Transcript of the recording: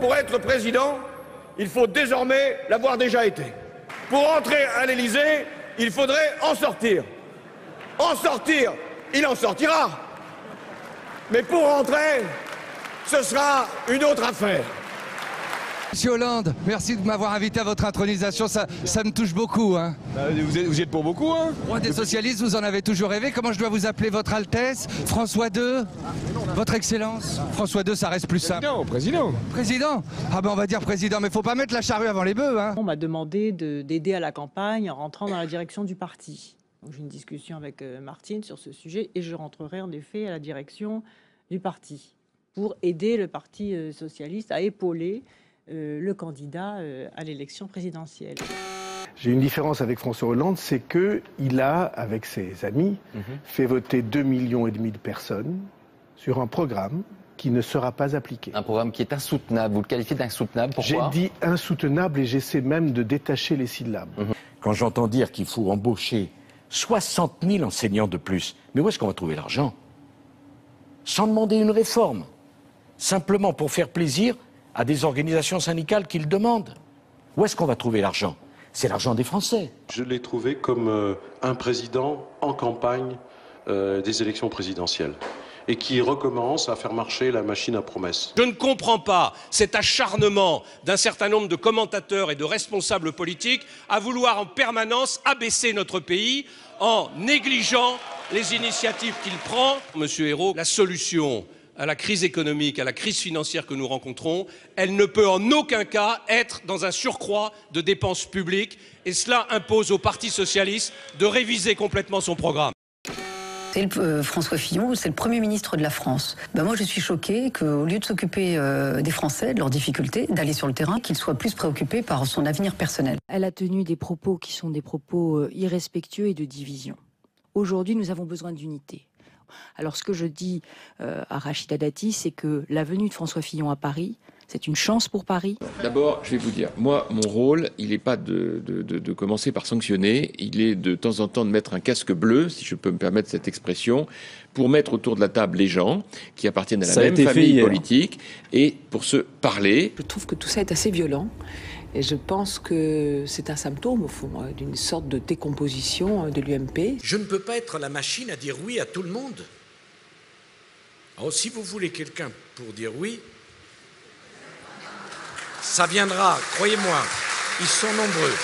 pour être président, il faut désormais l'avoir déjà été. Pour entrer à l'Élysée, il faudrait en sortir. En sortir, il en sortira. Mais pour rentrer, ce sera une autre affaire. Monsieur Hollande, merci de m'avoir invité à votre intronisation, ça me touche beaucoup. Hein. Vous y êtes pour beaucoup, hein? Roi des socialistes, vous en avez toujours rêvé. Comment je dois vous appeler, votre Altesse? François II? Votre Excellence? François II, ça reste plus simple. Président. Président? Ah ben on va dire président, mais faut pas mettre la charrue avant les bœufs. Hein. On m'a demandé d'aider à la campagne en rentrant dans la direction du parti. J'ai une discussion avec Martine sur ce sujet et je rentrerai en effet à la direction du parti pour aider le Parti socialiste à épauler le candidat à l'élection présidentielle. J'ai une différence avec François Hollande, c'est qu'il a, avec ses amis, fait voter 2,5 millions de personnes sur un programme qui ne sera pas appliqué. Un programme qui est insoutenable. Vous le qualifiez d'insoutenable, pourquoi? J'ai dit insoutenable et j'essaie même de détacher les syllabes. Quand j'entends dire qu'il faut embaucher 60 000 enseignants de plus, mais où est-ce qu'on va trouver l'argent? Sans demander une réforme, simplement pour faire plaisir à des organisations syndicales qui le demandent. Où est-ce qu'on va trouver l'argent? C'est l'argent des Français. Je l'ai trouvé comme un président en campagne des élections présidentielles et qui recommence à faire marcher la machine à promesses. Je ne comprends pas cet acharnement d'un certain nombre de commentateurs et de responsables politiques à vouloir en permanence abaisser notre pays en négligeant les initiatives qu'il prend. Monsieur Hérault, la solution à la crise économique, à la crise financière que nous rencontrons, elle ne peut en aucun cas être dans un surcroît de dépenses publiques et cela impose au Parti socialiste de réviser complètement son programme. François Fillon, c'est le Premier ministre de la France. Moi, je suis choquée qu'au lieu de s'occuper des Français, de leurs difficultés, d'aller sur le terrain, qu'il soit plus préoccupé par son avenir personnel. Elle a tenu des propos qui sont des propos irrespectueux et de division. Aujourd'hui, nous avons besoin d'unité. Alors, ce que je dis à Rachida Dati, c'est que la venue de François Fillon à Paris, c'est une chance pour Paris. D'abord, je vais vous dire, moi, mon rôle, il n'est pas de commencer par sanctionner, il est de temps en temps de mettre un casque bleu, si je peux me permettre cette expression, pour mettre autour de la table les gens qui appartiennent à la même famille politique et pour se parler. Je trouve que tout ça est assez violent. Et je pense que c'est un symptôme, au fond, d'une sorte de décomposition de l'UMP. Je ne peux pas être la machine à dire oui à tout le monde. Alors, si vous voulez quelqu'un pour dire oui, ça viendra, croyez-moi, ils sont nombreux.